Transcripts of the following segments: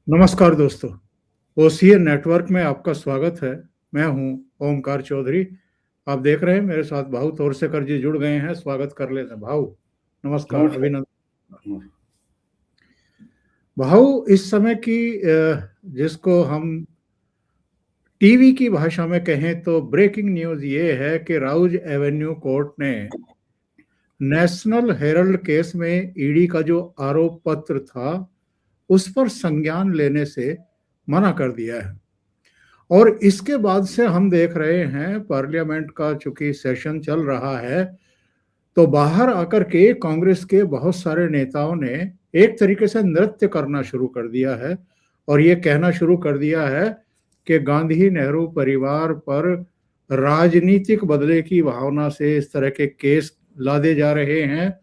नमस्कार दोस्तों, OCA network में आपका स्वागत है। मैं हूं ओमकार चौधरी। आप देख रहे हैं मेरे साथ भाऊ तोरसेकर जी जुड़ गए हैं। स्वागत कर लेते हैं भाऊ। नमस्कार, नमस्कार। अभिनंदन। भाऊ, इस समय की जिसको हम टीवी की भाषा में कहें तो ब्रेकिंग न्यूज ये है कि राउज एवेन्यू कोर्ट ने नेशनल हेरल्ड केस में ईडी का जो आरोप पत्र था उस पर संज्ञान लेने से मना कर दिया है। और इसके बाद से हम देख रहे हैं पार्लियामेंट का चूंकि सेशन चल रहा है, तो बाहर आकर के कांग्रेस के बहुत सारे नेताओं ने एक तरीके से नृत्य करना शुरू कर दिया है और ये कहना शुरू कर दिया है कि गांधी नेहरू परिवार पर राजनीतिक बदले की भावना से इस तरह के केस लादे जा रहे हैं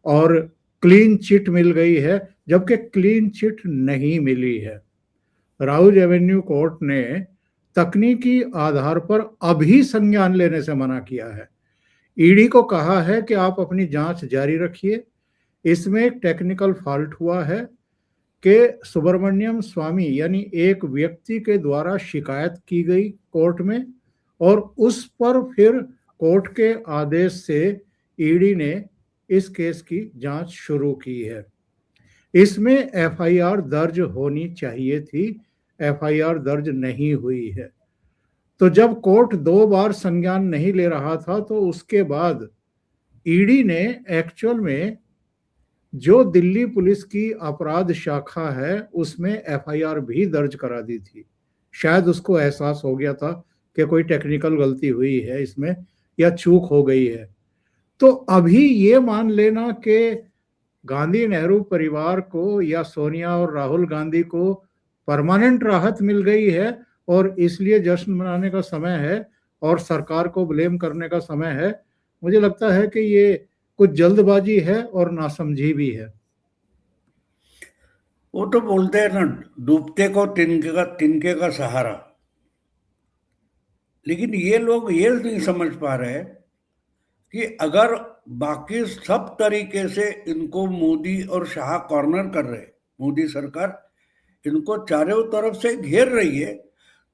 और क्लीन चिट मिल गई है, जबकि क्लीन चिट नहीं मिली है। राउज एवेन्यू कोर्ट ने तकनीकी आधार पर अभी संज्ञान लेने से मना किया है। ईडी को कहा है कि आप अपनी जांच जारी रखिए। इसमें एक टेक्निकल फॉल्ट हुआ है कि सुब्रमण्यम स्वामी यानी एक व्यक्ति के द्वारा शिकायत की गई कोर्ट में और उस पर फिर कोर्ट के आदेश से ईडी ने इस केस की जांच शुरू की है। इसमें एफआईआर दर्ज होनी चाहिए थी, एफआईआर दर्ज नहीं हुई है। तो जब कोर्ट 2 बार संज्ञान नहीं ले रहा था तो उसके बाद ईडी ने एक्चुअल में जो दिल्ली पुलिस की अपराध शाखा है उसमें एफआईआर भी दर्ज करा दी थी। शायद उसको एहसास हो गया था कि कोई टेक्निकल गलती हुई है इसमें या चूक हो गई है। तो अभी ये मान लेना कि गांधी नेहरू परिवार को या सोनिया और राहुल गांधी को परमानेंट राहत मिल गई है और इसलिए जश्न मनाने का समय है और सरकार को ब्लेम करने का समय है, मुझे लगता है कि ये कुछ जल्दबाजी है और नासमझी भी है। वो तो बोलते हैं ना, डूबते को तिनके का सहारा। लेकिन ये लोग ये नहीं समझ पा रहे कि अगर बाकी सब तरीके से इनको मोदी और शाह कॉर्नर कर रहे, मोदी सरकार इनको चारों तरफ से घेर रही है,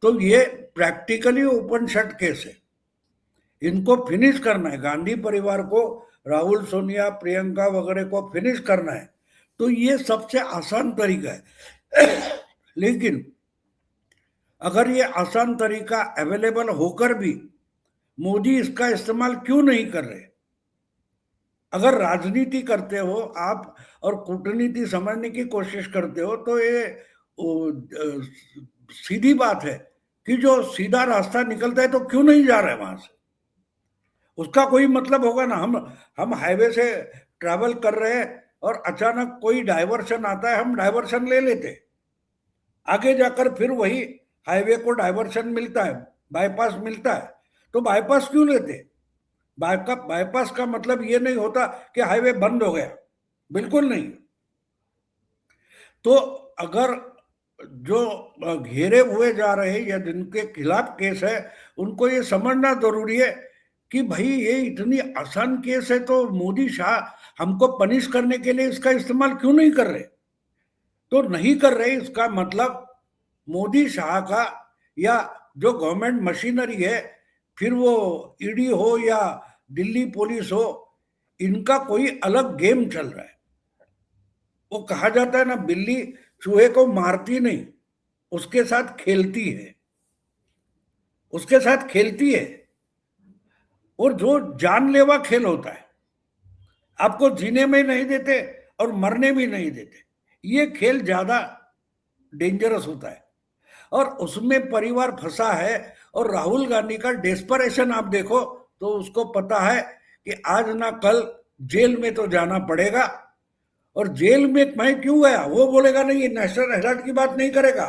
तो ये प्रैक्टिकली ओपन शट केस है। इनको फिनिश करना है, गांधी परिवार को, राहुल सोनिया प्रियंका वगैरह को फिनिश करना है, तो ये सबसे आसान तरीका है। लेकिन अगर ये आसान तरीका अवेलेबल होकर भी मोदी इसका इस्तेमाल क्यों नहीं कर रहे? अगर राजनीति करते हो आप और कूटनीति समझने की कोशिश करते हो तो ये सीधी बात है कि जो सीधा रास्ता निकलता है तो क्यों नहीं जा रहे वहां से? उसका कोई मतलब होगा ना। हम हाईवे से ट्रैवल कर रहे हैं और अचानक कोई डाइवर्शन आता है, हम डाइवर्शन ले लेते, आगे जाकर फिर वही हाईवे को डाइवर्शन मिलता है, बाईपास मिलता है, तो बाईपास क्यों लेते? बाईपास का मतलब ये नहीं होता कि हाईवे बंद हो गया, बिल्कुल नहीं। तो अगर जो घेरे हुए जा रहे हैं या जिनके खिलाफ केस है उनको ये समझना जरूरी है कि भाई ये इतनी आसान केस है तो मोदी शाह हमको पनिश करने के लिए इसका इस्तेमाल क्यों नहीं कर रहे? तो नहीं कर रहे इसका मतलब मोदी शाह का या जो गवर्नमेंट मशीनरी है, फिर वो ईडी हो या दिल्ली पुलिस हो, इनका कोई अलग गेम चल रहा है। वो कहा जाता है ना, बिल्ली चूहे को मारती नहीं, उसके साथ खेलती है, उसके साथ खेलती है। और जो जानलेवा खेल होता है, आपको जीने में नहीं देते और मरने भी नहीं देते, ये खेल ज्यादा डेंजरस होता है और उसमें परिवार फंसा है। और राहुल गांधी का डेस्परेशन आप देखो तो उसको पता है कि आज ना कल जेल में तो जाना पड़ेगा। और जेल में मैं क्यों गया वो बोलेगा नहीं, नेशनल हेराल्ड की बात नहीं करेगा।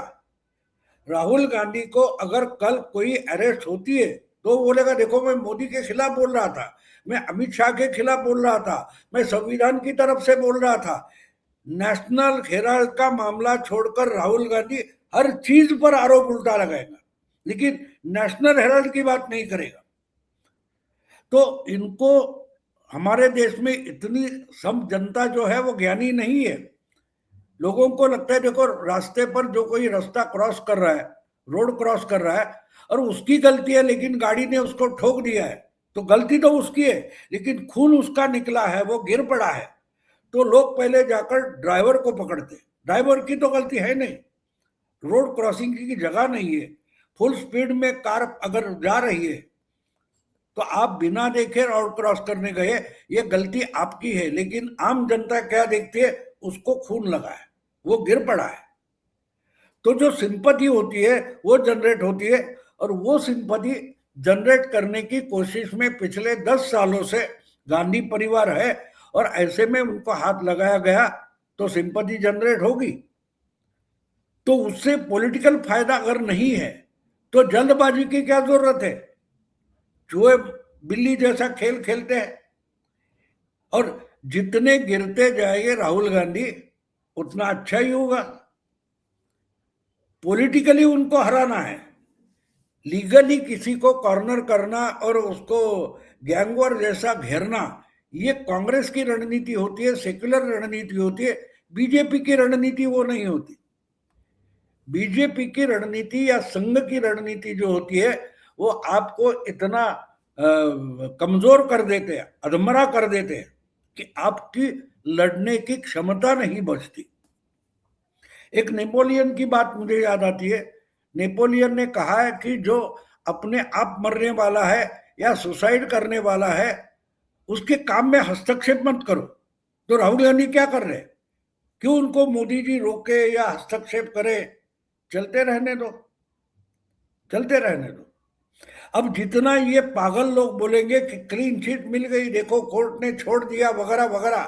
राहुल गांधी को अगर कल कोई अरेस्ट होती है तो बोलेगा देखो मैं मोदी के खिलाफ बोल रहा था, मैं अमित शाह के खिलाफ बोल रहा था, मैं संविधान की तरफ से बोल रहा था। नेशनल हेराल्ड का मामला छोड़कर राहुल गांधी हर चीज पर आरोप उल्टा लगाएगा, लेकिन नेशनल हेराल्ड की बात नहीं करेगा। तो इनको, हमारे देश में इतनी सब जनता जो है वो ज्ञानी नहीं है। लोगों को लगता है देखो रास्ते पर जो कोई रास्ता क्रॉस कर रहा है, रोड क्रॉस कर रहा है और उसकी गलती है, लेकिन गाड़ी ने उसको ठोक दिया है, तो गलती तो उसकी है, लेकिन खून उसका निकला है, वो गिर पड़ा है, तो लोग पहले जाकर ड्राइवर को पकड़ते। ड्राइवर की तो गलती है नहीं, रोड क्रॉसिंग की जगह नहीं है, फुल स्पीड में कार अगर जा रही है तो आप बिना देखे रोड क्रॉस करने गए, ये गलती आपकी है, लेकिन आम जनता क्या देखती है, उसको खून लगा है, वो गिर पड़ा है, तो जो सिंपैथी होती है वो जनरेट होती है, और वो सिंपैथी जनरेट करने की कोशिश में पिछले 10 सालों से गांधी परिवार है, और ऐसे में उनको हाथ लगाया गया तो सिंपैथी जनरेट होगी। तो उससे पॉलिटिकल फायदा अगर नहीं है तो जल्दबाजी की क्या जरूरत है, चूहे बिल्ली जैसा खेल खेलते हैं, और जितने गिरते जाएंगे राहुल गांधी उतना अच्छा ही होगा। पॉलिटिकली उनको हराना है, लीगली किसी को कॉर्नर करना और उसको गैंगवार जैसा घेरना, ये कांग्रेस की रणनीति होती है, सेक्युलर रणनीति होती है, बीजेपी की रणनीति वो नहीं होती। बीजेपी की रणनीति या संघ की रणनीति जो होती है वो आपको इतना कमजोर कर देते हैं, अधमरा कर देते हैं कि आपकी लड़ने की क्षमता नहीं बचती। एक नेपोलियन की बात मुझे याद आती है। नेपोलियन ने कहा है कि जो अपने आप मरने वाला है या सुसाइड करने वाला है उसके काम में हस्तक्षेप मत करो। तो राहुल गांधी क्या कर रहे हैं, क्यों उनको मोदी जी रोके या हस्तक्षेप करे, चलते रहने दो, चलते रहने दो। अब जितना ये पागल लोग बोलेंगे कि क्लीन चिट मिल गई, देखो कोर्ट ने छोड़ दिया वगैरह वगैरह,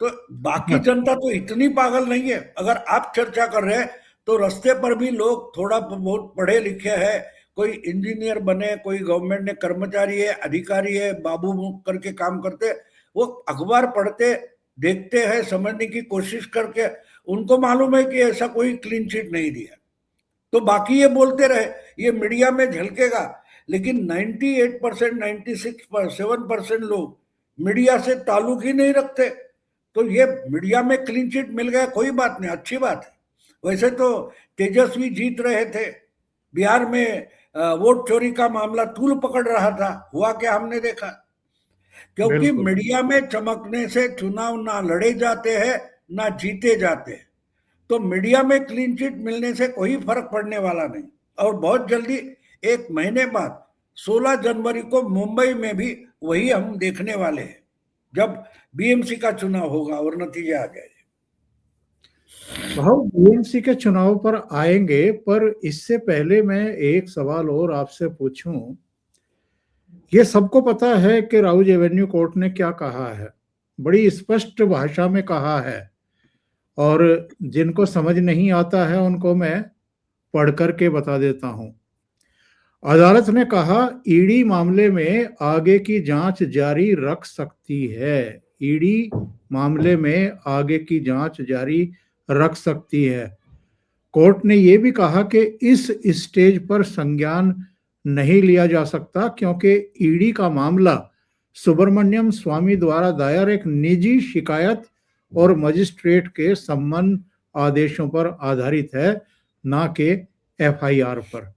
तो बाकी जनता तो इतनी पागल नहीं है। अगर आप चर्चा कर रहे हैं तो रास्ते पर भी लोग थोड़ा बहुत पढ़े लिखे हैं, कोई इंजीनियर बने, कोई गवर्नमेंट में कर्मचारी है, अधिकारी है, बाबू करके काम करते, वो अखबार पढ़ते, देखते हैं, समझने की कोशिश करके उनको मालूम है कि ऐसा कोई क्लीन चिट नहीं दिया। तो बाकी ये बोलते रहे, ये मीडिया में झलकेगा, लेकिन 98%, 96%, 7% लोग मीडिया से ताल्लुक ही नहीं रखते। तो ये मीडिया में क्लीन चिट मिल गया, कोई बात नहीं, अच्छी बात है। वैसे तो तेजस्वी जीत रहे थे, बिहार में वोट चोरी का मामला तूल पकड़ रहा था, हुआ क्या हमने देखा। क्योंकि मीडिया में चमकने से चुनाव ना लड़े जाते हैं ना जीते जाते हैं, तो मीडिया में क्लीन चिट मिलने से कोई फर्क पड़ने वाला नहीं। और बहुत जल्दी 1 महीने बाद 16 जनवरी को मुंबई में भी वही हम देखने वाले हैं, जब बीएमसी का चुनाव होगा और नतीजे आ जाएंगे। भाव बीएमसी के चुनाव पर आएंगे, पर इससे पहले मैं एक सवाल और आपसे पूछूं। ये सबको पता है कि राउज एवेन्यू कोर्ट ने क्या कहा है, बड़ी स्पष्ट भाषा में कहा है, और जिनको समझ नहीं आता है उनको मैं पढ़ करके बता देता हूं। अदालत ने कहा ईडी मामले में आगे की जांच जारी रख सकती है, ईडी मामले में आगे की जांच जारी रख सकती है। कोर्ट ने यह भी कहा कि इस स्टेज पर संज्ञान नहीं लिया जा सकता क्योंकि ईडी का मामला सुब्रमण्यम स्वामी द्वारा दायर एक निजी शिकायत और मजिस्ट्रेट के सम्मन आदेशों पर आधारित है, ना कि एफआईआर पर।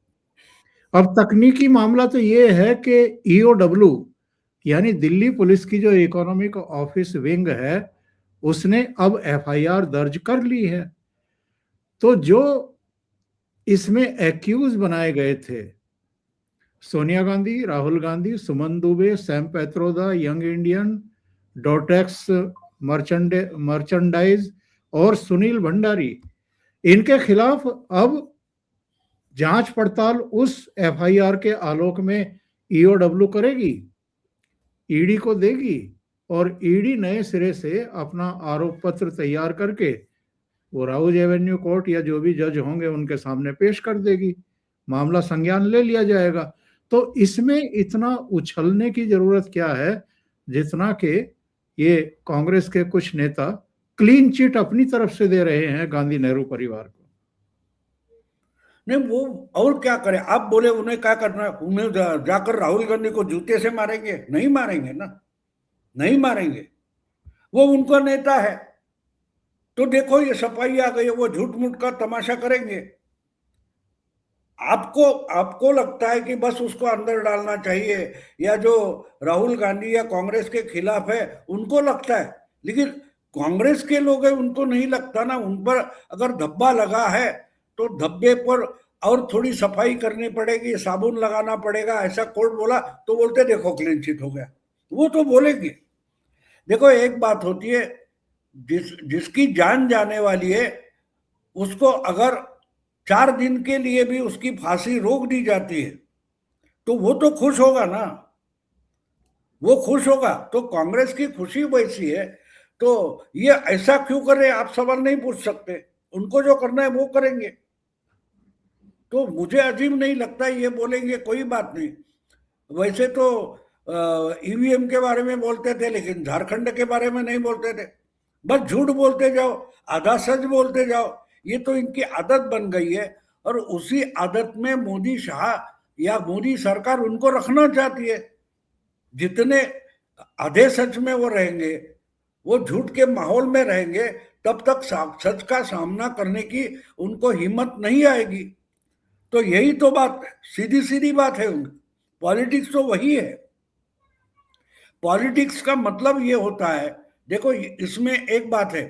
अब तकनीकी मामला तो ये है कि ईओडब्ल्यू यानी दिल्ली पुलिस की जो इकोनॉमिक ऑफिस विंग है उसने अब एफआईआर दर्ज कर ली है। तो जो इसमें एक्यूज बनाए गए थे, सोनिया गांधी, राहुल गांधी, सुमन दुबे, सैम पैत्रोदा, यंग इंडियन, डोटेक्स मर्चेंडाइज और सुनील भंडारी, इनके खिलाफ अब जांच पड़ताल उस एफआईआर के आलोक में ईओडब्ल्यू करेगी, ईडी को देगी, और ईडी नए सिरे से अपना आरोप पत्र तैयार करके वो राउज एवेन्यू कोर्ट या जो भी जज होंगे उनके सामने पेश कर देगी, मामला संज्ञान ले लिया जाएगा। तो इसमें इतना उछलने की जरूरत क्या है, जितना कि ये कांग्रेस के कुछ नेता क्लीन चिट अपनी तरफ से दे रहे हैं गांधी नेहरू परिवार को। नहीं, वो और क्या करें, आप बोले उन्हें क्या करना है, उन्हें जाकर राहुल गांधी को जूते से मारेंगे? नहीं मारेंगे ना, नहीं मारेंगे, वो उनका नेता है, तो देखो ये सफाई आ गई, वो झूठ मूठ का तमाशा करेंगे। आपको आपको लगता है कि बस उसको अंदर डालना चाहिए, या जो राहुल गांधी या कांग्रेस के खिलाफ है उनको लगता है, लेकिन कांग्रेस के लोग हैं उनको नहीं लगता ना। उन पर अगर धब्बा लगा है तो धब्बे पर और थोड़ी सफाई करनी पड़ेगी, साबुन लगाना पड़ेगा, ऐसा कोर्ट बोला तो बोलते देखो क्लीन चिट हो गया। वो तो बोलेंगे। देखो एक बात होती है, जिसकी जान जाने वाली है उसको अगर 4 दिन के लिए भी उसकी फांसी रोक दी जाती है तो वो तो खुश होगा ना, वो खुश होगा। तो कांग्रेस की खुशी वैसी है, तो ये ऐसा क्यों कर रहे हैं आप सवाल नहीं पूछ सकते, उनको जो करना है वो करेंगे। तो मुझे अजीब नहीं लगता, ये बोलेंगे कोई बात नहीं। वैसे तो ईवीएम के बारे में बोलते थे लेकिन झारखंड के बारे में नहीं बोलते थे, बस झूठ बोलते जाओ, आधा सच बोलते जाओ। ये तो इनकी आदत बन गई है, और उसी आदत में मोदी शाह या मोदी सरकार उनको रखना चाहती है। जितने आधे सच में वो रहेंगे, वो झूठ के माहौल में रहेंगे, तब तक सच का सामना करने की उनको हिम्मत नहीं आएगी। तो यही तो बात, सीधी सीधी बात है उनकी। पॉलिटिक्स तो वही है। पॉलिटिक्स का मतलब ये होता है, देखो इसमें एक बात है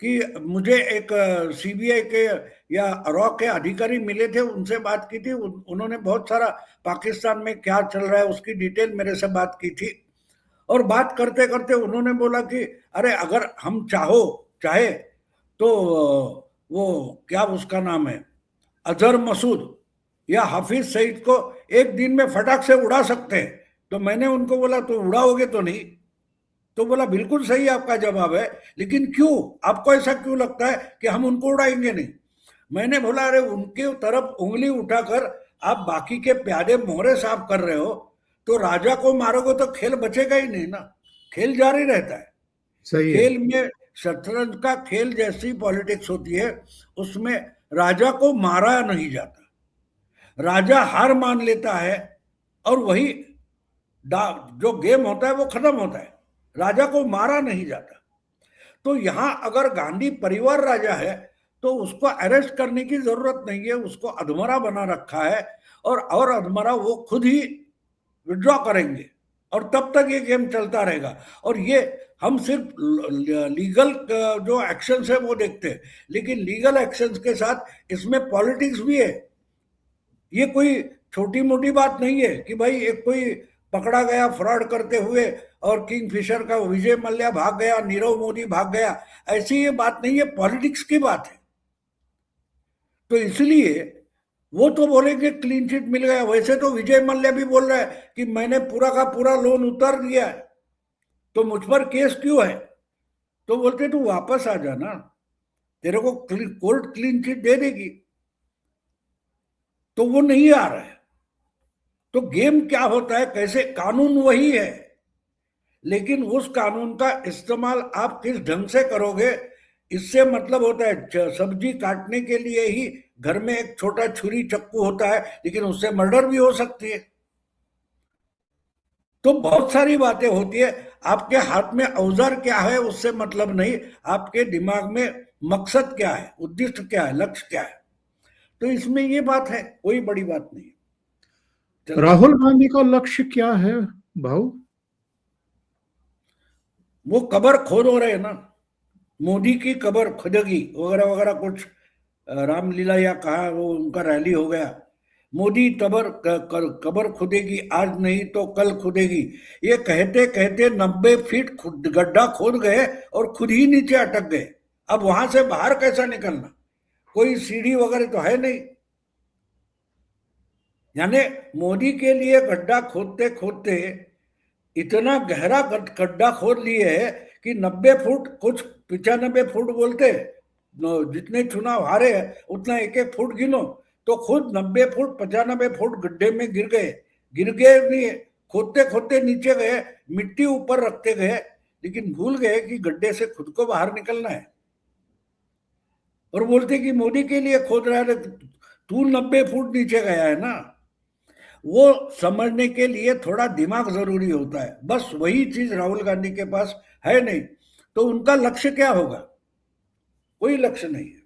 कि मुझे एक सीबीआई के या रॉ के अधिकारी मिले थे, उनसे बात की थी। उन्होंने बहुत सारा पाकिस्तान में क्या चल रहा है उसकी डिटेल मेरे से बात की थी, और बात करते करते उन्होंने बोला कि अरे अगर हम चाहे तो वो क्या उसका नाम है, अजहर मसूद या हाफिज सईद को एक दिन में फटाक से उड़ा सकते हैं। तो मैंने उनको बोला तो उड़ाओगे तो नहीं? तो बोला बिल्कुल सही आपका जवाब है, लेकिन क्यों, आपको ऐसा क्यों लगता है कि हम उनको उड़ाएंगे नहीं? मैंने बोला अरे उनके तरफ उंगली उठाकर आप बाकी के प्यादे मोहरे साफ कर रहे हो, तो राजा को मारोगे तो खेल बचेगा ही नहीं ना, खेल जारी रहता है। सही है। खेल में शतरंज का खेल जैसी पॉलिटिक्स होती है, उसमें राजा को मारा नहीं जाता, राजा हार मान लेता है और वही जो गेम होता है वो खत्म होता है, राजा को मारा नहीं जाता। तो यहां अगर गांधी परिवार राजा है तो उसको अरेस्ट करने की जरूरत नहीं है, उसको अधमरा बना रखा है, और अधमरा वो खुद ही विड्रॉ करेंगे, और तब तक ये गेम चलता रहेगा। और ये हम सिर्फ लीगल जो एक्शंस है वो देखते हैं, लेकिन लीगल एक्शंस के साथ इसमें पॉलिटिक्स भी है। ये कोई छोटी मोटी बात नहीं है कि भाई एक कोई पकड़ा गया फ्रॉड करते हुए और किंगफिशर का विजय मल्ल्या भाग गया, नीरव मोदी भाग गया, ऐसी ये बात नहीं है, पॉलिटिक्स की बात है। तो इसलिए वो तो बोलेंगे क्लीन चिट मिल गया। वैसे तो विजय मल्ल्या भी बोल रहा है कि मैंने पूरा का पूरा लोन उतार दिया है, तो मुझ पर केस क्यों है? तो बोलते तू वापस आ जाना, तेरे को कोर्ट क्लीन चिट दे देगी। तो वो नहीं आ रहा है। तो गेम क्या होता है, कैसे, कानून वही है, लेकिन उस कानून का इस्तेमाल आप किस ढंग से करोगे, इससे मतलब होता है। सब्जी काटने के लिए ही घर में एक छोटा छुरी चक्कू होता है, लेकिन उससे मर्डर भी हो सकती है। तो बहुत सारी बातें होती है। आपके हाथ में औजार क्या है उससे मतलब नहीं, आपके दिमाग में मकसद क्या है, उद्देश्य क्या है, लक्ष्य क्या है। तो इसमें ये बात है, कोई बड़ी बात नहीं। राहुल गांधी का लक्ष्य क्या है भाऊ? वो कबर खोद हो रहे हैं ना, मोदी की कबर खुदेगी वगैरह वगैरह कुछ रामलीला या कहा, वो उनका रैली हो गया। मोदी कबर खुदेगी, आज नहीं तो कल खुदेगी, ये कहते कहते 90 फीट गड्ढा खोद गए और खुद ही नीचे अटक गए। अब वहां से बाहर कैसा निकलना, कोई सीढ़ी वगैरह तो है नहीं। यानी मोदी के लिए गड्ढा खोदते खोदते इतना गहरा गड्ढा खोद लिए है कि 90 फुट, कुछ 95 फुट बोलते, जितने चुनाव हारे हैं उतना एक एक फुट गिनो, तो खुद 90 फुट 95 फुट गड्ढे में गिर गए नहीं, खोदते खोदते नीचे गए, मिट्टी ऊपर रखते गए, लेकिन भूल गए कि गड्ढे से खुद को बाहर निकलना है। और बोलते कि मोदी के लिए खोद रहा है, तू 90 फुट नीचे गया है ना। वो समझने के लिए थोड़ा दिमाग जरूरी होता है, बस वही चीज राहुल गांधी के पास है नहीं। तो उनका लक्ष्य क्या होगा? कोई लक्ष्य नहीं है।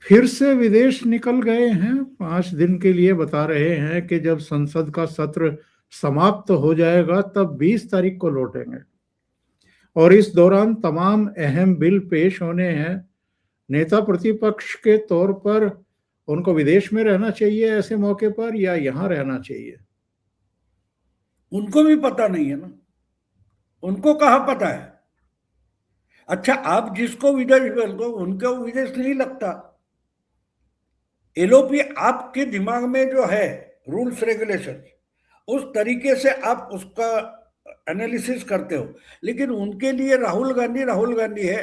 फिर से विदेश निकल गए हैं 5 दिन के लिए। बता रहे हैं कि जब संसद का सत्र समाप्त हो जाएगा तब 20 तारीख को लौटेंगे और इस दौरान तमाम अहम बिल पेश होने हैं। नेता प्रतिपक्ष के तौर पर उनको विदेश में रहना चाहिए ऐसे मौके पर या यहाँ रहना चाहिए? उनको भी पता नहीं है ना, उनको कहाँ पता है। अच्छा, आप जिसको विदेश भेज दो उनको विदेश नहीं लगता। एलओपी आपके दिमाग में जो है रूल्स रेगुलेशन, उस तरीके से आप उसका एनालिसिस करते हो, लेकिन उनके लिए राहुल गांधी है।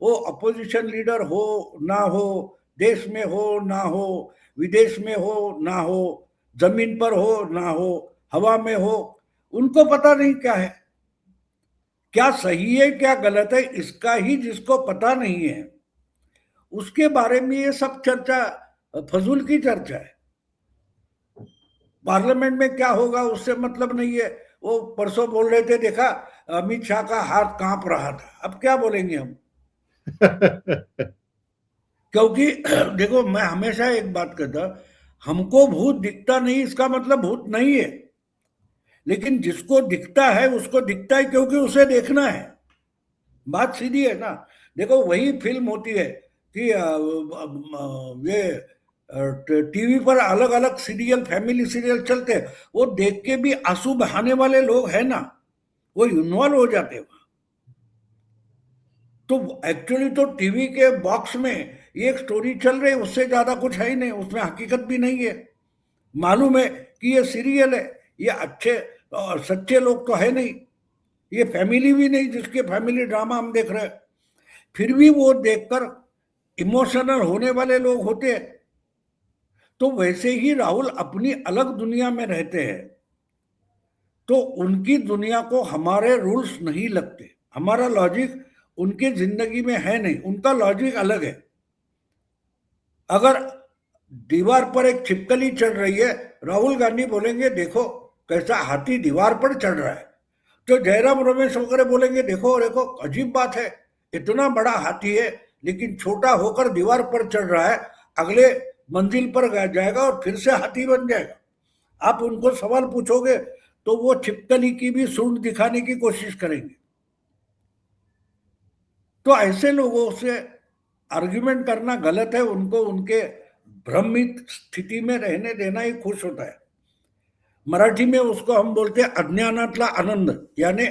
वो अपोजिशन लीडर हो ना हो, देश में हो ना हो, विदेश में हो ना हो, जमीन पर हो ना हो, हवा में हो, उनको पता नहीं क्या है, क्या सही है क्या गलत है। इसका ही जिसको पता नहीं है उसके बारे में ये सब चर्चा फजूल की चर्चा है। पार्लियामेंट में क्या होगा उससे मतलब नहीं है। वो परसों बोल रहे थे, देखा अमित शाह का हाथ कांप रहा था। अब क्या बोलेंगे हम? क्योंकि देखो, मैं हमेशा एक बात कहता, हमको भूत दिखता नहीं इसका मतलब भूत नहीं है, लेकिन जिसको दिखता है उसको दिखता है क्योंकि उसे देखना है। बात सीधी है ना। देखो, वही फिल्म होती है कि ये टीवी पर अलग अलग सीरियल, फैमिली सीरियल चलते हैं, वो देख के भी आंसू बहाने वाले लोग हैं ना, वो इन्वॉल्व हो जाते हैं। तो एक्चुअली तो टीवी के बॉक्स में ये एक स्टोरी चल रही है, उससे ज्यादा कुछ है ही नहीं, उसमें हकीकत भी नहीं है। मालूम है कि ये सीरियल है, ये अच्छे और सच्चे लोग तो है नहीं, ये फैमिली भी नहीं जिसके फैमिली ड्रामा हम देख रहे हैं, फिर भी वो देखकर इमोशनल होने वाले लोग होते हैं। तो वैसे ही राहुल अपनी अलग दुनिया में रहते हैं, तो उनकी दुनिया को हमारे रूल्स नहीं लगते, हमारा लॉजिक उनकी जिंदगी में है नहीं, उनका लॉजिक अलग है। अगर दीवार पर एक छिपकली चढ़ रही है, राहुल गांधी बोलेंगे देखो कैसा हाथी दीवार पर चढ़ रहा है, तो जयराम रमेश वगैरह बोलेंगे देखो देखो अजीब बात है, इतना बड़ा हाथी है लेकिन छोटा होकर दीवार पर चढ़ रहा है, अगले मंजिल पर जाएगा और फिर से हाथी बन जाएगा। आप उनको सवाल पूछोगे तो वो छिपकली की भी सूंड दिखाने की कोशिश करेंगे। तो ऐसे लोगों से आर्ग्यूमेंट करना गलत है, उनको उनके भ्रमित स्थिति में रहने देना ही खुश होता है। मराठी में उसको हम बोलते हैं अज्ञानातला आनंद, यानी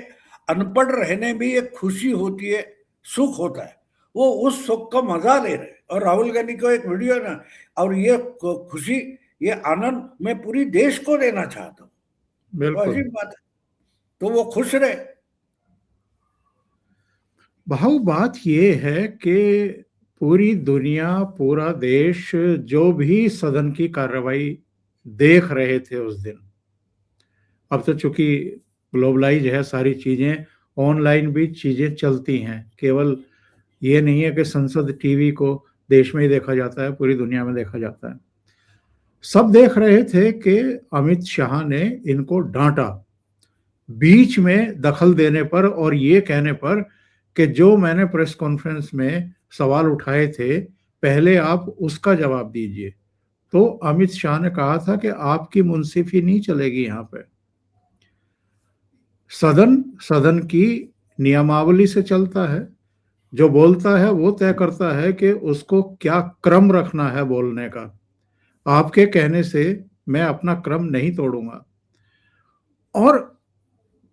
अनपढ़ रहने भी एक खुशी होती है, सुख होता है, वो उस सुख का मजा ले रहे। और राहुल गांधी को एक वीडियो है ना, और ये खुशी, ये आनंद मैं पूरी देश को देना चाहता हूँ, तो अजीब बात है, तो वो खुश रहे। भाव बात ये है कि पूरी दुनिया, पूरा देश जो भी सदन की कार्रवाई देख रहे थे उस दिन, अब तो चूंकि ग्लोबलाइज है सारी चीजें, ऑनलाइन भी चीजें चलती हैं, केवल ये नहीं है कि संसद टीवी को देश में ही देखा जाता है, पूरी दुनिया में देखा जाता है। सब देख रहे थे कि अमित शाह ने इनको डांटा बीच में दखल देने पर और ये कहने पर कि जो मैंने प्रेस कॉन्फ्रेंस में सवाल उठाए थे पहले आप उसका जवाब दीजिए। तो अमित शाह ने कहा था कि आपकी मुंसिफी नहीं चलेगी यहाँ पे, सदन की नियमावली से चलता है, जो बोलता है वो तय करता है कि उसको क्या क्रम रखना है बोलने का। आपके कहने से मैं अपना क्रम नहीं तोड़ूंगा। और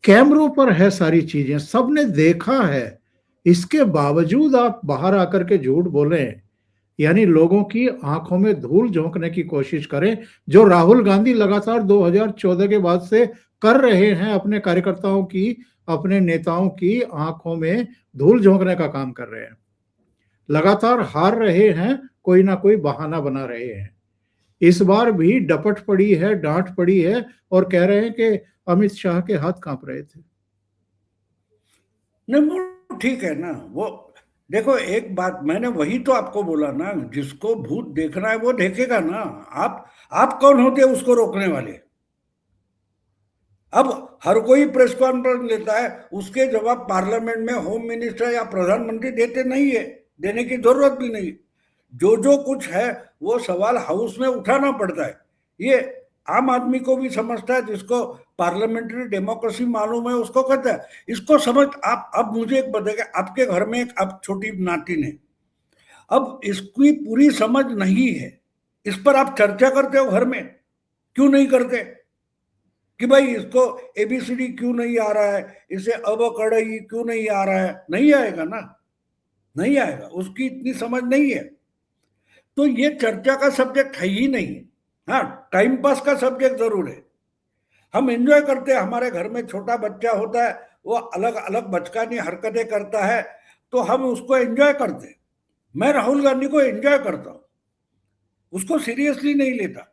कैमरों पर है सारी चीजें, सबने देखा है, इसके बावजूद आप बाहर आकर के झूठ बोलें, यानी लोगों की आंखों में धूल झोंकने की कोशिश करें, जो राहुल गांधी लगातार 2014 के बाद से कर रहे हैं, अपने कार्यकर्ताओं की, अपने नेताओं की आंखों में धूल झोंकने का काम कर रहे हैं, लगातार हार रहे हैं, कोई ना कोई बहाना बना रहे हैं। इस बार भी डपट पड़ी है, डांट पड़ी है और कह रहे हैं कि अमित शाह के हाथ कांप रहे थे। नहीं, वो ठीक है ना। वो देखो, एक बात मैंने वही तो आपको बोला ना, जिसको भूत देखना है वो देखेगा ना। आप कौन होते हैं उसको रोकने वाले? अब हर कोई प्रेस कॉन्फ्रेंस लेता है, उसके जवाब पार्लियामेंट में होम मिनिस्टर या प्रधानमंत्री देते नहीं है, देने की जरूरत भी नहीं। जो जो कुछ है वो सवाल हाउस में उठाना पड़ता है। ये आम आदमी को भी समझता है, जिसको पार्लियामेंट्री डेमोक्रेसी मालूम है उसको कहता है। इसको समझ आप। अब मुझे एक बताइए, आपके घर में एक अब छोटी नातिन है, अब इसकी पूरी समझ नहीं है, इस पर आप चर्चा करते हो घर में? क्यों नहीं करते कि भाई इसको एबीसीडी क्यों नहीं आ रहा है, इसे अब कड़ई क्यों नहीं आ रहा है? नहीं आएगा ना, नहीं आएगा, उसकी इतनी समझ नहीं है। तो ये चर्चा का सब्जेक्ट है ही नहीं। हाँ, टाइम पास का सब्जेक्ट जरूर है। हम एंजॉय करते हैं, हमारे घर में छोटा बच्चा होता है, वो अलग अलग बचकानी हरकतें करता है, तो हम उसको एंजॉय करते हैं। मैं राहुल गांधी को एंजॉय करता हूं, उसको सीरियसली नहीं लेता।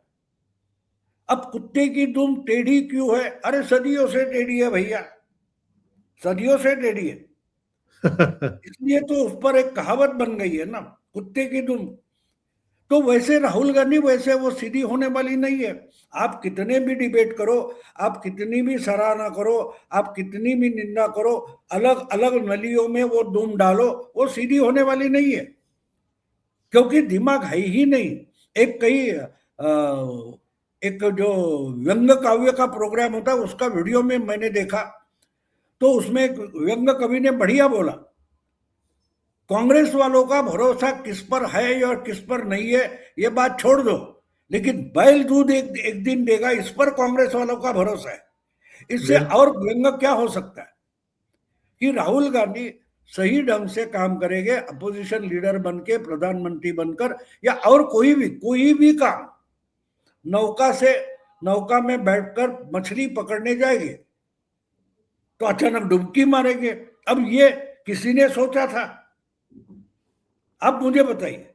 अब कुत्ते की दुम टेढ़ी क्यों है? अरे सदियों से टेढ़ी है भैया, सदियों से टेढ़ी है। इसलिए तो उस पर एक कहावत बन गई है ना, कुत्ते की दुम। तो वैसे राहुल गांधी वैसे वो सीधी होने वाली नहीं है। आप कितने भी डिबेट करो, आप कितनी भी सराहना करो, आप कितनी भी निंदा करो, अलग अलग नलियों में वो दुम डालो, वो सीधी होने वाली नहीं है, क्योंकि दिमाग है ही नहीं। एक कई एक जो व्यंग काव्य का प्रोग्राम होता है, उसका वीडियो में मैंने देखा, तो उसमें एक व्यंग कवि ने बढ़िया बोला, कांग्रेस वालों का भरोसा किस पर है और किस पर नहीं है ये बात छोड़ दो, लेकिन बैल दूध एक दिन देगा, इस पर कांग्रेस वालों का भरोसा है। इससे और व्यंग क्या हो सकता है कि राहुल गांधी सही ढंग से काम करेंगे, अपोजिशन लीडर बन के, प्रधानमंत्री बनकर, या और कोई भी काम, नौका में बैठकर मछली पकड़ने जाएंगे तो अचानक डुबकी मारेंगे। अब ये किसी ने सोचा था? अब मुझे बताइए।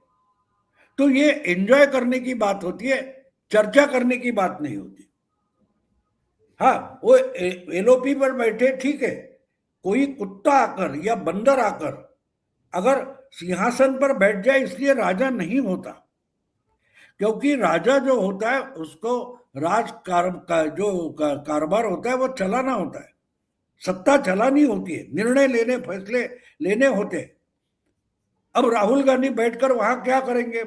तो ये एंजॉय करने की बात होती है, चर्चा करने की बात नहीं होती। हाँ, वो एलओपी पर बैठे, ठीक है, कोई कुत्ता आकर या बंदर आकर अगर सिंहासन पर बैठ जाए, इसलिए राजा नहीं होता, क्योंकि राजा जो होता है उसको कारोबार होता है वो चलाना होता है, सत्ता चलानी होती है, निर्णय लेने, फैसले लेने होते हैं। अब राहुल गांधी बैठकर वहां क्या करेंगे?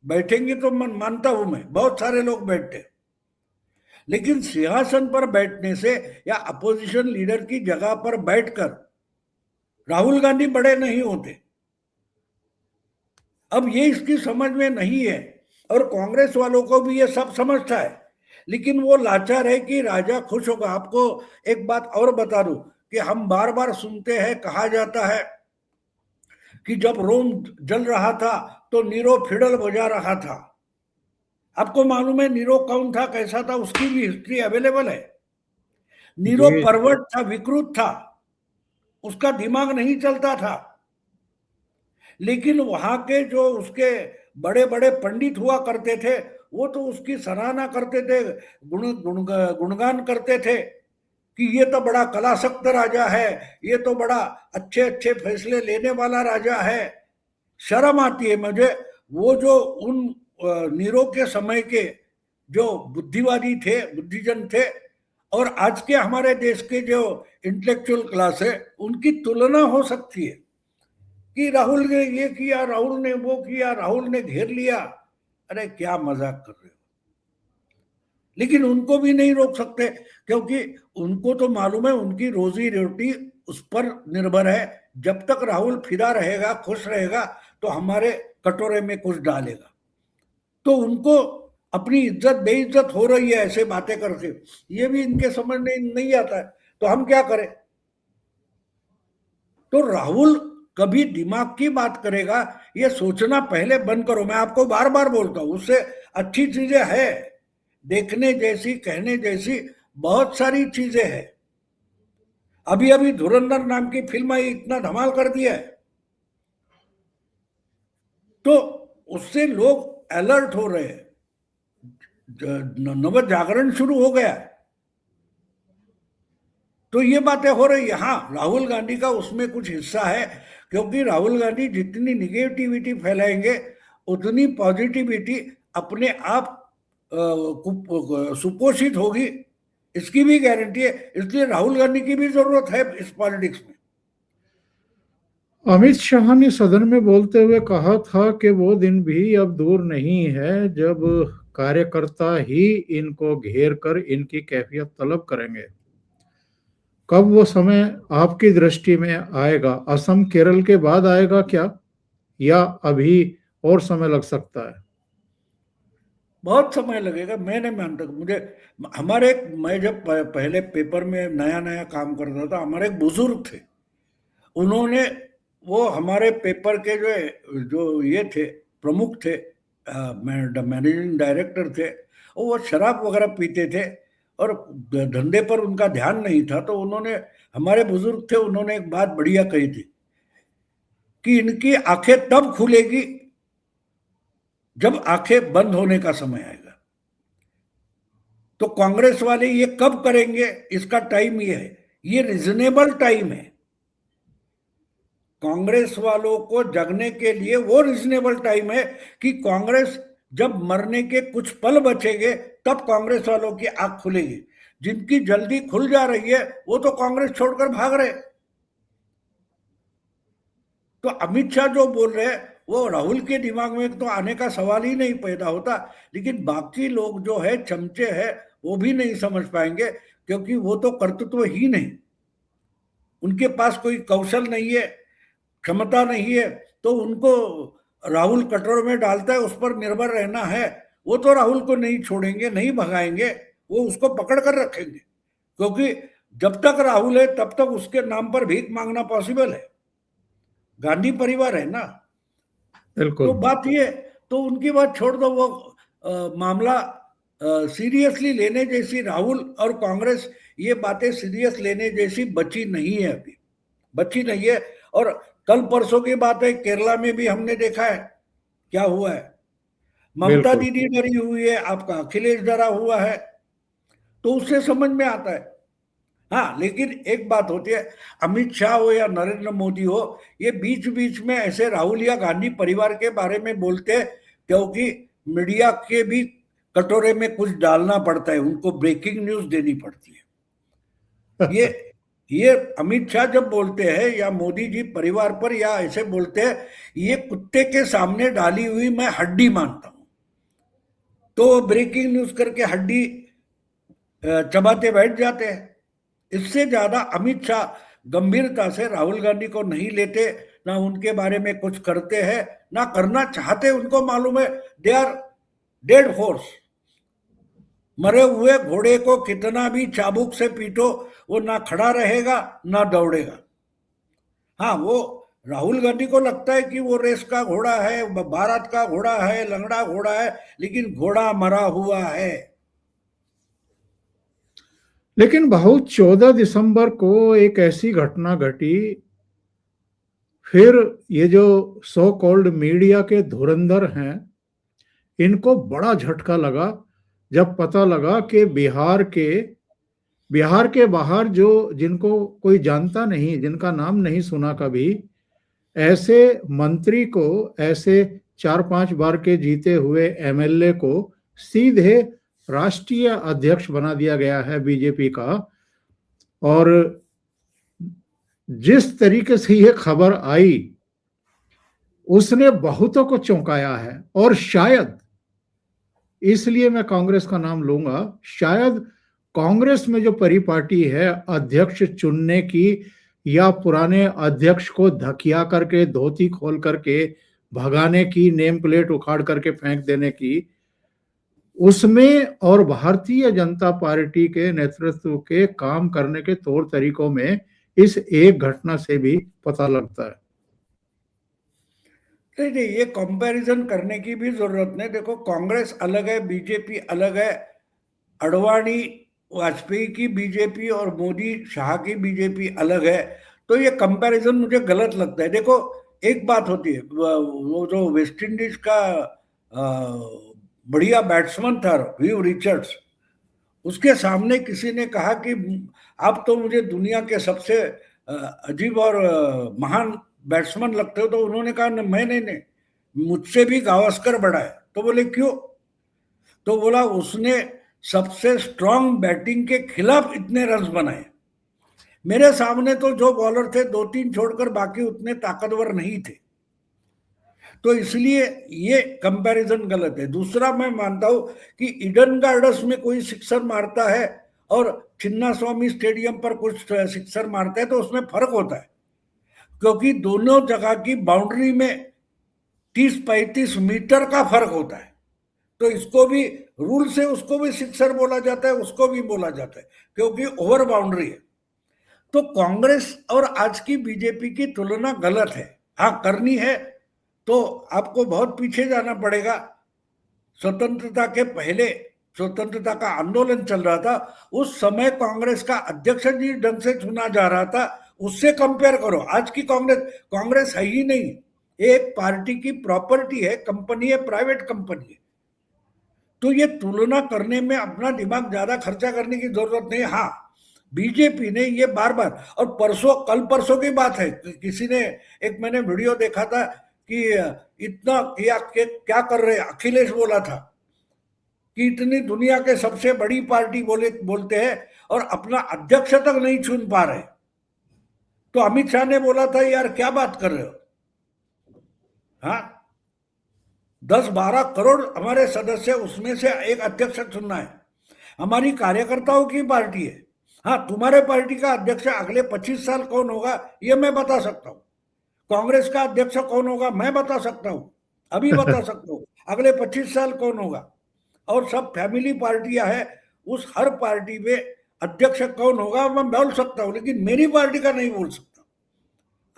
बैठेंगे तो मानता हूं मैं, बहुत सारे लोग बैठते, लेकिन सिंहासन पर बैठने से या अपोजिशन लीडर की जगह पर बैठकर राहुल गांधी बड़े नहीं होते। अब ये इसकी समझ में नहीं है, और कांग्रेस वालों को भी ये सब समझता है, लेकिन वो लाचार है कि राजा खुश होगा। आपको एक बात और बता दूं कि हम बार बार सुनते हैं, कहा जाता है कि जब रोम जल रहा था तो नीरो फिडल बजा रहा था। आपको मालूम है नीरो कौन था, कैसा था? उसकी भी हिस्ट्री अवेलेबल है। नीरो परवर्ट था, विकृत था, उसका दिमाग नहीं चलता था, लेकिन वहां के जो उसके बड़े बड़े पंडित हुआ करते थे, वो तो उसकी सराहना करते थे, गुणगान करते थे कि ये तो बड़ा कलासक्त राजा है, ये तो बड़ा अच्छे अच्छे फैसले लेने वाला राजा है। शर्म आती है मुझे, वो जो उन नीरो के समय के जो बुद्धिवादी थे, बुद्धिजन थे, और आज के हमारे देश के जो इंटेलेक्चुअल क्लास है, उनकी तुलना हो सकती है कि राहुल ने ये किया, राहुल ने वो किया, राहुल ने घेर लिया। अरे क्या मजाक कर रहे हो? लेकिन उनको भी नहीं रोक सकते, क्योंकि उनको तो मालूम है उनकी रोजी रोटी उस पर निर्भर है। जब तक राहुल फिरा रहेगा, खुश रहेगा, तो हमारे कटोरे में कुछ डालेगा। तो उनको अपनी इज्जत बेइज्जत हो रही है ऐसे बातें करके, ये भी इनके समझ में नहीं आता है। तो हम क्या करें? तो राहुल कभी दिमाग की बात करेगा, ये सोचना पहले बंद करो। मैं आपको बार बार बोलता हूं, उससे अच्छी चीजें है, देखने जैसी, कहने जैसी बहुत सारी चीजें हैं। अभी अभी धुरंधर नाम की फिल्म आई, इतना धमाल कर दिया है, तो उससे लोग अलर्ट हो रहे हैं, नव जागरण शुरू हो गया है। तो ये बातें हो रही है। हाँ, राहुल गांधी का उसमें कुछ हिस्सा है, क्योंकि राहुल गांधी जितनी निगेटिविटी फैलाएंगे, उतनी पॉजिटिविटी अपने आप सुपोषित होगी। इसकी भी गारंटी है। इसलिए राहुल गांधी की भी जरूरत है इस पॉलिटिक्स में। अमित शाह ने सदन में बोलते हुए कहा था कि वो दिन भी अब दूर नहीं है जब कार्यकर्ता ही इनको घेर कर इनकी कैफियत तलब करेंगे। कब वो समय आपकी दृष्टि में आएगा? असम केरल के बाद आएगा क्या, या अभी और समय लग सकता है? बहुत समय लगेगा, मैं नहीं मानता। मुझे हमारे मैं जब पहले पेपर में नया नया काम करता था, हमारे एक बुजुर्ग थे, उन्होंने वो हमारे पेपर के जो ये थे, प्रमुख थे, मैनेजिंग डायरेक्टर थे, वो शराब वगैरह पीते थे और धंधे पर उनका ध्यान नहीं था। तो उन्होंने, हमारे बुजुर्ग थे, उन्होंने एक बात बढ़िया कही थी कि इनकी आंखें तब खुलेगी जब आंखें बंद होने का समय आएगा। तो कांग्रेस वाले ये कब करेंगे, इसका टाइम ये है, ये रिजनेबल टाइम है। कांग्रेस वालों को जगने के लिए वो रिजनेबल टाइम है कि कांग्रेस जब मरने के कुछ पल बचेंगे तब कांग्रेस वालों की आंख खुलेगी। जिनकी जल्दी खुल जा रही है वो तो कांग्रेस छोड़कर भाग रहे। तो अमित शाह जो बोल रहे हैं वो राहुल के दिमाग में तो आने का सवाल ही नहीं पैदा होता, लेकिन बाकी लोग जो है चमचे हैं वो भी नहीं समझ पाएंगे, क्योंकि वो तो कर्तृत्व ही नहीं, उनके पास कोई कौशल नहीं है, क्षमता नहीं है। तो उनको राहुल कटोरे में डालता है, उस पर निर्भर रहना है। वो तो राहुल को नहीं छोड़ेंगे, नहीं भगाएंगे, वो उसको पकड़ कर रखेंगे, क्योंकि जब तक राहुल है तब तक उसके नाम पर भीख मांगना पॉसिबल है। गांधी परिवार है ना। तो बिल्कुल। बात ये, तो उनकी बात छोड़ दो। वो मामला सीरियसली लेने जैसी, राहुल और कांग्रेस ये बातें सीरियस लेने जैसी बची नहीं है, अभी बची नहीं है। और कल परसों की बात है, केरला में भी हमने देखा है क्या हुआ है। ममता बिल्कुल। दीदी डरी हुई है, आपका अखिलेश डरा हुआ है, तो उससे समझ में आता है। हाँ, लेकिन एक बात होती है, अमित शाह हो या नरेंद्र मोदी हो, ये बीच बीच में ऐसे राहुल या गांधी परिवार के बारे में बोलते हैं, क्योंकि मीडिया के भी कटोरे में कुछ डालना पड़ता है, उनको ब्रेकिंग न्यूज देनी पड़ती है। ये अमित शाह जब बोलते हैं या मोदी जी परिवार पर या ऐसे बोलते हैं, ये कुत्ते के सामने डाली हुई मैं हड्डी मानता हूं। तो ब्रेकिंग न्यूज करके हड्डी चबाते बैठ जाते हैं। इससे ज्यादा अमित शाह गंभीरता से राहुल गांधी को नहीं लेते, ना उनके बारे में कुछ करते हैं, ना करना चाहते। उनको मालूम है दे आर डेड हॉर्स। मरे हुए घोड़े को कितना भी चाबुक से पीटो, वो ना खड़ा रहेगा ना दौड़ेगा। हाँ, वो राहुल गांधी को लगता है कि वो रेस का घोड़ा है, भारत का घोड़ा है, लंगड़ा घोड़ा है, लेकिन घोड़ा मरा हुआ है। लेकिन बहुत 14 दिसंबर को एक ऐसी घटना घटी, फिर ये जो सो कॉल्ड मीडिया के धुरंधर हैं, इनको बड़ा झटका लगा जब पता लगा कि बिहार के बाहर जो, जिनको कोई जानता नहीं, जिनका नाम नहीं सुना कभी, ऐसे मंत्री को, ऐसे 4-5 बार के जीते हुए एमएलए को सीधे राष्ट्रीय अध्यक्ष बना दिया गया है बीजेपी का। और जिस तरीके से ये खबर आई उसने बहुतों को चौंकाया है। और शायद इसलिए मैं कांग्रेस का नाम लूंगा, शायद कांग्रेस में जो परिपाटी है अध्यक्ष चुनने की, या पुराने अध्यक्ष को धकिया करके, धोती खोल करके भगाने की, नेम प्लेट उखाड़ करके फेंक देने की, उसमें और भारतीय जनता पार्टी के नेतृत्व के काम करने के तौर तरीकों में इस एक घटना से भी पता लगता है। नहीं, ये कंपैरिजन करने की भी जरूरत नहीं। देखो, कांग्रेस अलग है, बीजेपी अलग है। अडवाणी वाजपेयी की बीजेपी और मोदी शाह की बीजेपी अलग है। तो ये कंपैरिजन मुझे गलत लगता है। देखो, एक बात होती है, वो जो वेस्ट इंडीज का बढ़िया बैट्समैन था वीव रिचर्ड्स, उसके सामने किसी ने कहा कि आप तो मुझे दुनिया के सबसे अजीब और महान बैट्समैन लगते हो। तो उन्होंने कहा मैं नहीं, मुझसे भी गावस्कर बड़ा है। तो बोले क्यों? तो बोला उसने सबसे स्ट्रांग बैटिंग के खिलाफ इतने रन बनाए। मेरे सामने तो जो बॉलर थे 2-3 छोड़कर बाकी उतने ताकतवर नहीं थे, तो इसलिए ये कंपैरिजन गलत है। दूसरा, मैं मानता हूं कि ईडन गार्डन्स में कोई सिक्सर मारता है और चिन्ना स्वामी स्टेडियम पर कुछ सिक्सर मारते हैं, तो उसमें फर्क होता है, क्योंकि दोनों जगह की बाउंड्री में 30-35 मीटर का फर्क होता है। तो इसको भी रूल से उसको भी सिक्सर बोला जाता है, उसको भी बोला जाता है, क्योंकि ओवर बाउंड्री है। तो कांग्रेस और आज की बीजेपी की तुलना गलत है। हाँ, करनी है तो आपको बहुत पीछे जाना पड़ेगा। स्वतंत्रता के पहले, स्वतंत्रता का आंदोलन चल रहा था, उस समय कांग्रेस का अध्यक्ष जिस ढंग से चुना जा रहा था, उससे कंपेयर करो। आज की कांग्रेस है ही नहीं, एक पार्टी की प्रॉपर्टी है, कंपनी है, प्राइवेट कंपनी है। तो ये तुलना करने में अपना दिमाग ज्यादा खर्चा करने की जरूरत नहीं। हाँ, बीजेपी ने ये बार बार, और कल परसों की बात है, किसी ने एक मैंने वीडियो देखा था कि इतना क्या कर रहे, अखिलेश बोला था कि इतनी दुनिया के सबसे बड़ी पार्टी बोलते हैं और अपना अध्यक्ष तक नहीं चुन पा रहे। तो अमित शाह ने बोला था, यार क्या बात कर रहे हो। हाँ, 10-12 करोड़ हमारे सदस्य, उसमें से एक अध्यक्ष चुनना है। हमारी कार्यकर्ताओं की पार्टी है। हाँ, तुम्हारे पार्टी का अध्यक्ष अगले 25 साल कौन होगा ये मैं बता सकता हूं। कांग्रेस का अध्यक्ष कौन होगा मैं बता सकता हूं, अभी बता सकता हूं। अगले 25 साल कौन होगा, और सब फैमिली पार्टियां हैं, उस हर पार्टी में अध्यक्ष कौन होगा मैं बोल सकता हूं, लेकिन मेरी पार्टी का नहीं बोल सकता,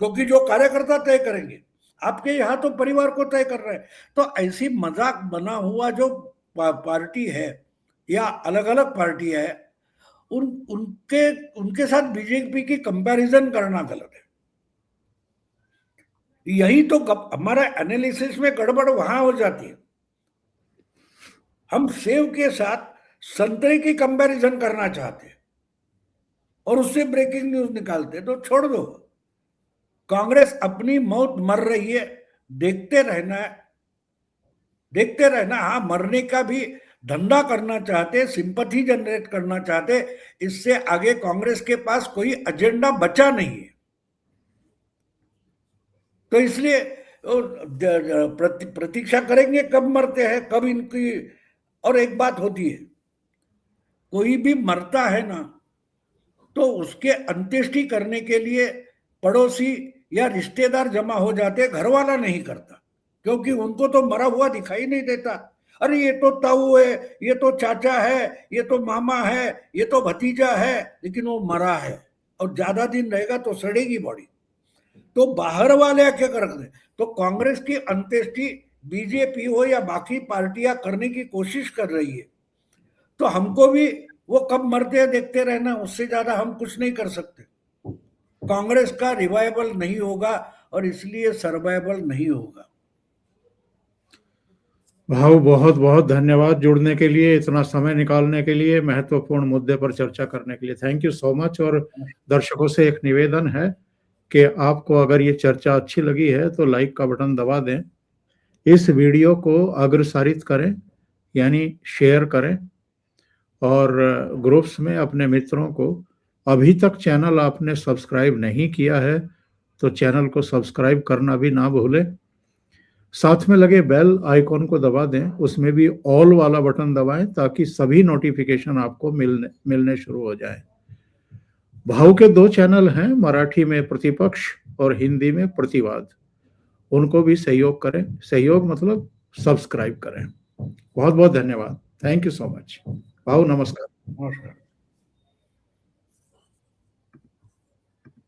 क्योंकि जो कार्यकर्ता तय करेंगे। आपके यहाँ तो परिवार को तय कर रहे हैं। तो ऐसी मजाक बना हुआ जो पार्टी है या अलग अलग पार्टी है, उनके साथ बीजेपी की कंपैरिजन करना गलत है। यही तो हमारा एनालिसिस में गड़बड़ वहां हो जाती है। हम सेव के साथ संतरे की कंपैरिजन करना चाहते हैं और उससे ब्रेकिंग न्यूज निकालते हैं, तो छोड़ दो। कांग्रेस अपनी मौत मर रही है, देखते रहना। हाँ, मरने का भी धंधा करना चाहते, सिंपैथी जनरेट करना चाहते, इससे आगे कांग्रेस के पास कोई एजेंडा बचा नहीं है। तो इसलिए प्रतीक्षा करेंगे कब मरते हैं, कब इनकी। और एक बात होती है, कोई भी मरता है ना, तो उसके अंत्येष्टि करने के लिए पड़ोसी या रिश्तेदार जमा हो जाते, घर वाला नहीं करता, क्योंकि उनको तो मरा हुआ दिखाई नहीं देता। अरे ये तो ताऊ है, ये तो चाचा है, ये तो मामा है, ये तो भतीजा है, लेकिन वो मरा है और ज्यादा दिन रहेगा तो सड़ेगी बॉडी। तो बाहर वाले आके कर दे। तो कांग्रेस की अंत्येष्टि बीजेपी हो या बाकी पार्टियां करने की कोशिश कर रही है, तो हमको भी वो कब मरते हैं देखते रहना, उससे ज्यादा हम कुछ नहीं कर सकते। कांग्रेस का रिवाइवल नहीं होगा और इसलिए सर्वाइवल नहीं होगा। भाऊ, बहुत बहुत धन्यवाद जुड़ने के लिए, इतना समय निकालने के लिए, महत्वपूर्ण मुद्दे पर चर्चा करने के लिए। Thank you so much. और दर्शकों से एक निवेदन है कि आपको अगर ये चर्चा अच्छी लगी है तो लाइक का बटन दबा दें, इस वीडियो को अग्रसारित करें, यानी शेयर करें, और ग्रुप्स में अपने मित्रों को, अभी तक चैनल आपने सब्सक्राइब नहीं किया है तो चैनल को सब्सक्राइब करना भी ना भूलें। साथ में लगे बेल आइकॉन को दबा दें, उसमें भी ऑल वाला बटन दबाएं ताकि सभी नोटिफिकेशन आपको मिलने शुरू हो जाए। भाव के 2 चैनल हैं, मराठी में प्रतिपक्ष और हिंदी में प्रतिवाद, उनको भी सहयोग करें। सहयोग मतलब सब्सक्राइब करें। बहुत बहुत धन्यवाद। Thank you so much. भाव, नमस्कार। नमस्कार।